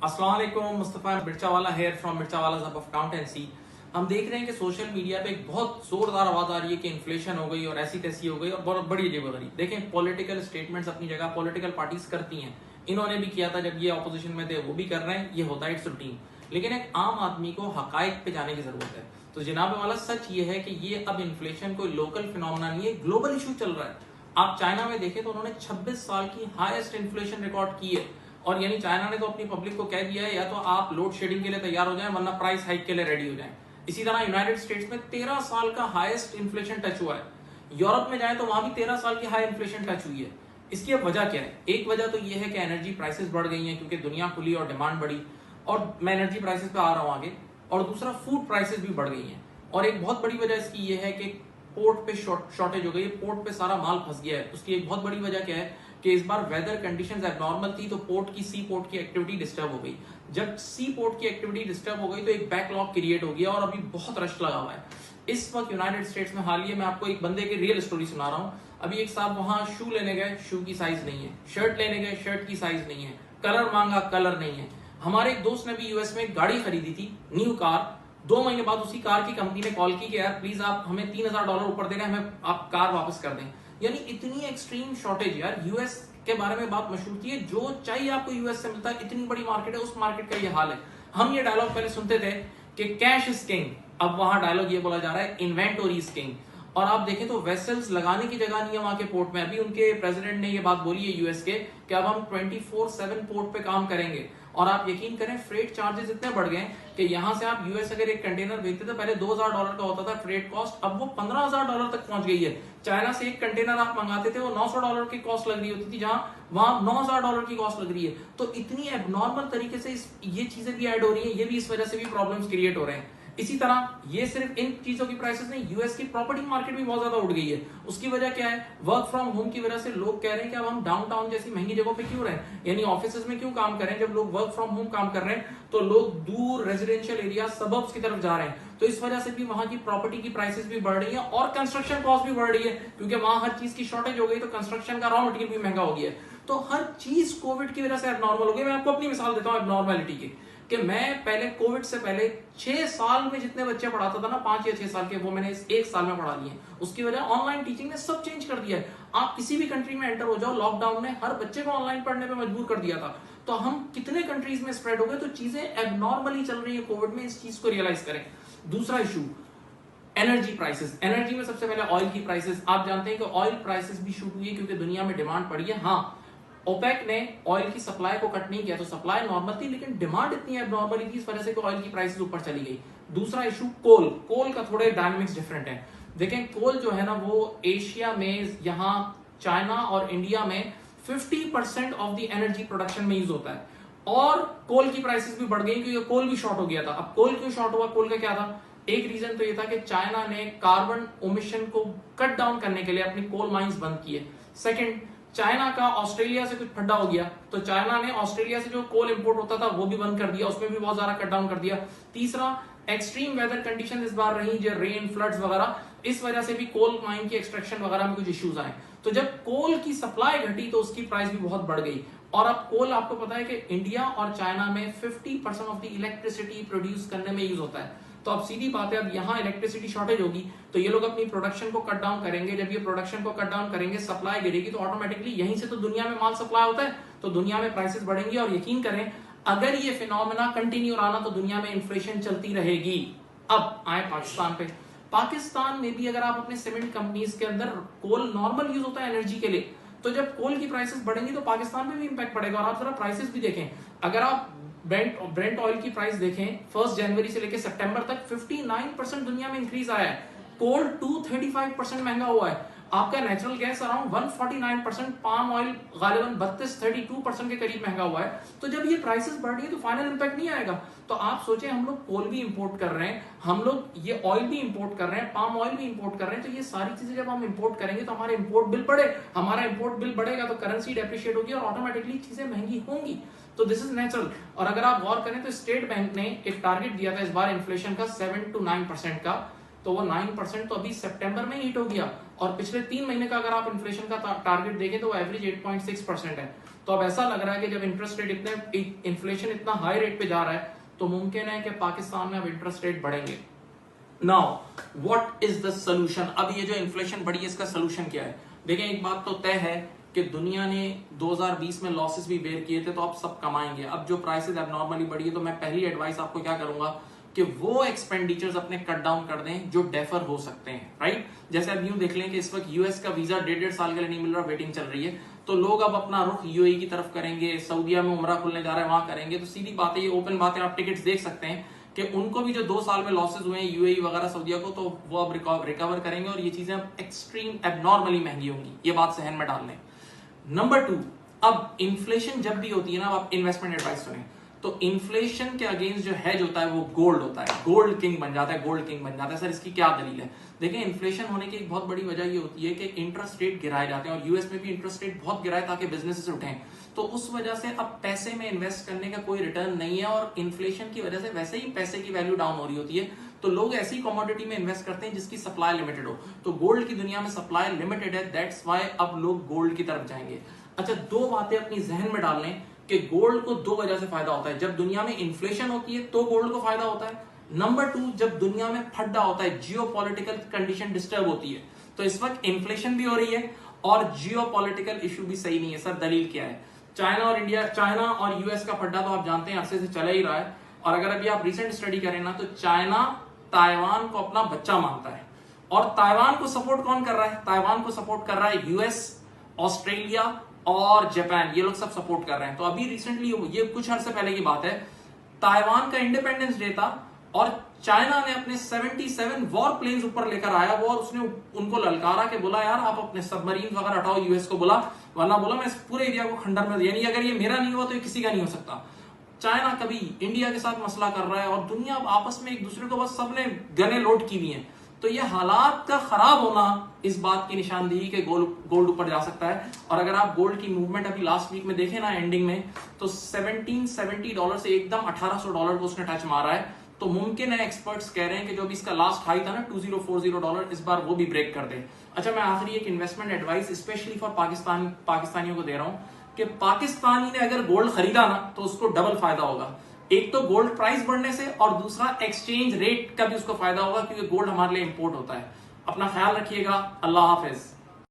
अस्सलाम वालेकुम, Mustafa Mirchawala here from Mirchawala hub of accountancy. हम देख रहे हैं कि सोशल मीडिया पे एक बहुत जोरदार आवाज आ रही है कि इन्फ्लेशन हो गई और ऐसी तैसी हो गई और बहुत बड़ी अजीबोगरीब। देखें, पॉलिटिकल स्टेटमेंट्स अपनी जगह पॉलिटिकल पार्टीज करती हैं, इन्होंने भी किया था जब ये ऑपोजिशन में थे, वो भी कर रहे हैं, ये होता है, इट्स रूटीन। लेकिन एक आम आदमी को हकायक पे जाने की जरूरत है। तो जनाब वाला सच ये है कि ये अब इन्फ्लेशन कोई लोकल फिनोमेना नहीं है, ग्लोबल इशू चल रहा है। आप चाइना में देखें तो उन्होंने 26 साल की हाईएस्ट इन्फ्लेशन रिकॉर्ड की है, और यानी चाइना ने तो अपनी पब्लिक को कह दिया है या तो आप लोड शेडिंग के लिए तैयार हो जाएं वरना प्राइस हाइक के लिए रेडी हो जाएं। इसी तरह यूनाइटेड स्टेट्स में 13 साल का हाईएस्ट इन्फ्लेशन टच हुआ है। यूरोप में जाए तो वहां भी 13 साल की हाई इन्फ्लेशन टच हुई है। इसकी अब वजह क्या है? एक वजह तो यह है कि एनर्जी प्राइसेस बढ़ गई हैं क्योंकि दुनिया खुली और डिमांड बढ़ी, और मैं एनर्जी प्राइसेस पे आ रहा हूं आगे। और दूसरा, फूड प्राइसेस भी बढ़ गई हैं। और एक बहुत बड़ी वजह इसकी यह है कि पोर्ट पे शॉर्टेज हो गई, पोर्ट पे सारा माल फंस गया है। उसकी एक बहुत बड़ी वजह क्या है कि इस बार वेदर कंडीशंस एबनॉर्मल थी, तो सी पोर्ट की एक्टिविटी डिस्टर्ब हो गई। जब सी पोर्ट की एक्टिविटी डिस्टर्ब हो गई तो एक बैकलॉग क्रिएट हो गया और अभी बहुत रश लगा हुआ है इस वक्त यूनाइटेड स्टेट्स में। हाल ही में आपको एक बंदे की रियल स्टोरी सुना रहा हूं। अभी एक साहब वहां शू लेने गए, शू की साइज नहीं है, शर्ट लेने गए, शर्ट की साइज नहीं है, कलर मांगा, कलर नहीं है। हमारे एक दोस्त ने भी यूएस में एक गाड़ी खरीदी थी, न्यू कार। 2 महीने बाद उसी कार की कंपनी ने कॉल की कि यार प्लीज आप हमें $3000 ऊपर दे रहे हैं, हमें आप कार वापस कर दें। यानी इतनी एक्सट्रीम शॉर्टेज। यार यूएस के बारे में बात मशहूर थी, जो चाहिए आपको यूएस से मिलता है, इतनी बड़ी मार्केट है, उस मार्केट का ये हाल है। हम ये डायलॉग पहले सुनते थे कि कैश इज किंग, अब वहां डायलॉग ये बोला जा रहा है इन्वेंटरी इज किंग। और आप देखें तो वेसल्स लगाने की जगह नहीं है वहां के पोर्ट में। अभी उनके प्रेसिडेंट ने ये बात बोली है यूएस के कि अब हम 24/7 पोर्ट पे काम करेंगे। और आप यकीन करें, फ्रेट चार्जेस इतने बढ़ गए कि यहां से आप यूएस अगर एक कंटेनर भेजते थे पहले $2000 का होता था फ्रेट कॉस्ट, अब वो $15000 तक पहुंच गई है। चाइना से एक कंटेनर आप मंगाते थे, वो $900 की कॉस्ट लग रही होती थी, जहां वहां $9000 की कॉस्ट लग रही है। तो इतनी एबनॉर्मल तरीके से ये चीजें भी ऐड हो रही है, ये भी इस वजह से भी प्रॉब्लम्स क्रिएट हो रहे हैं। इसी तरह ये सिर्फ इन चीजों की प्राइसेस नहीं, यूएस की प्रॉपर्टी मार्केट भी बहुत ज्यादा उठ गई है। उसकी वजह क्या है? वर्क फ्रॉम होम की वजह से लोग कह रहे हैं कि अब हम डाउनटाउन जैसी महंगी जगहों पे क्यों रहे, यानी ऑफिसेज में क्यों काम करें। जब लोग वर्क फ्रॉम होम काम कर रहे हैं तो लोग दूर रेजिडेंशियल एरिया सबर्ब्स की तरफ जा रहे हैं, तो इस वजह से भी वहां की प्रॉपर्टी की प्राइसेस भी बढ़ रही है और कंस्ट्रक्शन कॉस्ट भी बढ़ रही है, क्योंकि वहां हर चीज की शॉर्टेज हो गई, तो कंस्ट्रक्शन का रॉ मटेरियल भी महंगा हो गया है। तो हर चीज कोविड की वजह से एबनॉर्मल हो गई। मैं आपको अपनी मिसाल देता हूँ एबनॉर्मलिटी की, कि मैं पहले कोविड से पहले 6 साल में जितने बच्चे पढ़ाता था ना, 5 या 6 साल के, वो मैंने इस 1 साल में पढ़ा लिए। उसकी वजह ऑनलाइन टीचिंग ने सब चेंज कर दिया है। आप किसी भी कंट्री में एंटर हो जाओ, लॉकडाउन ने हर बच्चे को ऑनलाइन पढ़ने पे मजबूर कर दिया था। तो हम कितने कंट्रीज में स्प्रेड हो गए, तो चीजें एबनॉर्मली चल रही है कोविड में, इस चीज को रियलाइज करें। दूसरा इशू, एनर्जी प्राइसेस। एनर्जी में सबसे पहले ऑयल की प्राइसेस। आप जानते हैं कि ऑयल प्राइसेस भी शूट हुई है क्योंकि दुनिया में डिमांड बढ़ी है। हाँ, ओपेक ने ऑयल की सप्लाई को कट नहीं किया, तो सप्लाई नॉर्मल थी, लेकिन डिमांड इतनी एबनॉर्मल थी, इस वजह से ऑयल की प्राइसेस ऊपर चली गई। दूसरा इशू, कोल। कोल का थोड़े डायनामिक्स डिफरेंट है। देखें, कोल जो है ना, वो एशिया में, यहाँ चाइना और इंडिया में 50% ऑफ द एनर्जी प्रोडक्शन में यूज होता है, और कोल की प्राइसेस भी बढ़ गई क्योंकि कोल भी शॉर्ट हो गया था। अब कोल क्यों शॉर्ट हुआ? कोल का क्या था? एक रीजन तो ये था कि चाइना ने कार्बन ओमिशन को कट डाउन करने के लिए अपनी कोल माइंस बंद किए। सेकंड, चाइना का ऑस्ट्रेलिया से कुछ फड्डा हो गया, तो चाइना ने ऑस्ट्रेलिया से जो कोल इंपोर्ट होता था वो भी बंद कर दिया, उसमें भी बहुत ज्यादा कट डाउन कर दिया। तीसरा, एक्सट्रीम वेदर कंडीशन इस बार रही, जो रेन, फ्लड्स वगैरह, इस वजह से भी कोल माइन की एक्सट्रैक्शन वगैरह में कुछ इश्यूज आए। तो जब कोल की सप्लाई घटी तो उसकी प्राइस भी बहुत बढ़ गई। और अब कोल, आपको पता है कि इंडिया और चाइना में 50% ऑफ द इलेक्ट्रिसिटी प्रोड्यूस करने में यूज होता है। तो अब सीधी बात है, अब यहाँ इलेक्ट्रिसिटी शॉर्टेज होगी तो ये लोग अपनी प्रोडक्शन को कट डाउन करेंगे। जब ये प्रोडक्शन को कट डाउन करेंगे, सप्लाई गिरेगी, तो ऑटोमेटिकली यहीं से तो दुनिया में माल सप्लाई होता है, तो दुनिया में प्राइसेस बढ़ेंगी। और यकीन करें, अगर ये फिनोमेना कंटिन्यू रहा तो दुनिया में इन्फ्लेशन चलती रहेगी। अब आए पाकिस्तान पे। पाकिस्तान में भी अगर आप अपने सीमेंट कंपनीज के अंदर, कोल नॉर्मल यूज होता है एनर्जी के लिए, तो जब कोल की प्राइसेस बढ़ेंगी तो पाकिस्तान में भी इंपैक्ट पड़ेगा। और आप जरा प्राइसेस भी देखें, अगर आप ब्रेंट ऑयल की प्राइस देखें, 1 जनवरी से लेकर सितंबर तक 59% दुनिया में इंक्रीज आया है। कोल 235% महंगा हुआ है। आपका natural gas around 149%, palm oil गालिबन 32% के करीब महंगा हुआ है। तो जब ये प्राइसेस बढ़ रही है तो फाइनल इंपैक्ट नहीं आएगा। तो आप सोचें, हम लोग कोल भी इंपोर्ट कर रहे हैं, हम लोग ये ऑयल भी इंपोर्ट कर रहे हैं, पाम ऑयल भी इंपोर्ट कर रहे हैं, तो ये सारी चीजें जब हम इंपोर्ट करेंगे तो हमारे इंपोर्ट बिल बढ़े, हमारा इंपोर्ट बिल बढ़ेगा तो करेंसी डेप्रिशिएट होगी और ऑटोमेटिकली चीजें महंगी होंगी। तो दिस इज नेचुरल। और अगर आप गौर करें तो स्टेट बैंक ने एक टारगेट दिया था इस बार इन्फ्लेशन का 7 to 9% का, तो वो 9% तो अभी सितंबर में हिट हो गया। और पिछले 3 महीने का अगर आप इन्फ्लेशन का टारगेट देखें तो वो एवरेज 8.6% है। तो अब ऐसा लग रहा है कि जब इंटरेस्ट रेट इतने इन्फ्लेशन इतना हाई रेट पे जा रहा है तो मुमकिन है कि पाकिस्तान में अब इंटरेस्ट रेट बढ़ेंगे। Now what is the solution? अब ये जो इन्फ्लेशन बढ़ी है इसका सोल्यूशन क्या है? देखिए एक बात तो तय है कि दुनिया ने 2020 में लॉसेस भी बेयर किए थे, तो अब सब कमाएंगे। अब जो प्राइसेस एबनॉर्मली बढ़ी है तो मैं पहली एडवाइस आपको क्या करूंगा कि वो एक्सपेंडिचर्स अपने कट डाउन कर दें जो डेफर हो सकते हैं, राइट? जैसे अब यूं देख लें कि इस वक्त यूएस का वीजा 1.5 साल के लिए नहीं मिल रहा, वेटिंग चल रही है, तो लोग अब अपना रुख यूएई की तरफ करेंगे, सऊदीया में उमरा खुलने जा रहा है वहां करेंगे। तो सीधी बात है, ये ओपन बात है, आप टिकट्स देख सकते हैं कि उनको भी जो 2 साल में लॉसेस हुए हैं यूएई वगैरह सऊदीया को, तो वो अब रिकवर करेंगे और ये चीजें अब एक्सट्रीम एबनॉर्मली महंगी होंगी। ये बात सहन में डाल लें। नंबर 2, अब इन्फ्लेशन जब भी होती है ना, आप इन्वेस्टमेंट एडवाइस सुने, तो इन्फ्लेशन के अगेंस्ट जो हेज होता है वो गोल्ड होता है, गोल्ड किंग बन जाता है, गोल्ड किंग बन जाता है। सर इसकी क्या दलील है? देखिए इन्फ्लेशन होने की एक बहुत बड़ी वजह ये होती है कि इंटरेस्ट रेट गिराए जाते हैं, और यूएस में भी इंटरेस्ट रेट बहुत गिराए ताकि बिजनेसेस उठें, तो उस वजह से अब पैसे में इन्वेस्ट करने का कोई रिटर्न नहीं है, और इन्फ्लेशन की वजह से वैसे ही पैसे की वैल्यू डाउन हो रही होती है, तो लोग ऐसी कमोडिटी में इन्वेस्ट करते हैं जिसकी सप्लाई लिमिटेड हो। तो गोल्ड की दुनिया में सप्लाई लिमिटेड है, दैट्स व्हाई अब लोग गोल्ड की तरफ जाएंगे। अच्छा, 2 बातें अपनी जहन में डाल लें कि गोल्ड को 2 वजह से फायदा होता है। जब दुनिया में इन्फ्लेशन होती है तो गोल्ड को फायदा होता है। नंबर 2, जब दुनिया में फड्डा होता है, जियोपॉलिटिकल कंडीशन डिस्टर्ब होती है, तो इस वक्त इन्फ्लेशन भी हो रही है और जियोपॉलिटिकल इशू भी सही नहीं है। सर दलील क्या है? चाइना और यूएस का फड्डा तो आप जानते हैं अरसे से चला ही रहा है, और अगर अभी आप रिसेंट स्टडी करें ना, तो चाइना ताइवान को अपना बच्चा मानता है, और ताइवान को सपोर्ट कौन कर रहा है? ताइवान को सपोर्ट कर रहा है यूएस, ऑस्ट्रेलिया और जापान, ये लोग सब सपोर्ट कर रहे हैं। तो अभी रिसेंटली, ये कुछ अर्से पहले की बात है, ताइवान का इंडिपेंडेंस डे था और चाइना ने अपने 77 वॉर प्लेन्स ऊपर लेकर आया वो, और उसने उनको ललकारा के बोला यार आप अपने सबमरीन वगैरह हटाओ, यूएस को बोला, वरना बोला मैं इस पूरे एरिया को खंडर में, यानी अगर ये मेरा नहीं हुआ तो ये किसी का नहीं हो सकता। चाइना कभी इंडिया के साथ मसला कर रहा है, और दुनिया आपस में एक दूसरे को बस सबने गने लोड की हुई हैं। तो ये हालात का खराब होना इस बात की निशानदेही कि गोल्ड ऊपर जा सकता है। और अगर आप गोल्ड की मूवमेंट अभी लास्ट वीक में देखें ना, एंडिंग में, तो $1770 से एकदम $1800 को उसने टच मारा है। तो मुमकिन है, एक्सपर्ट्स कह रहे हैं कि जो भी इसका लास्ट हाई था ना $2040, इस बार वो भी ब्रेक कर दे। अच्छा, मैं आखिरी एक इन्वेस्टमेंट एडवाइस स्पेशली फॉर पाकिस्तानियों को दे रहा हूं कि पाकिस्तानी ने अगर गोल्ड खरीदा ना तो उसको डबल फायदा होगा। एक तो गोल्ड प्राइस बढ़ने से, और दूसरा एक्सचेंज रेट का भी उसको फायदा होगा, क्योंकि गोल्ड हमारे लिए इंपोर्ट होता है। अपना ख्याल रखिएगा। अल्लाह हाफिज।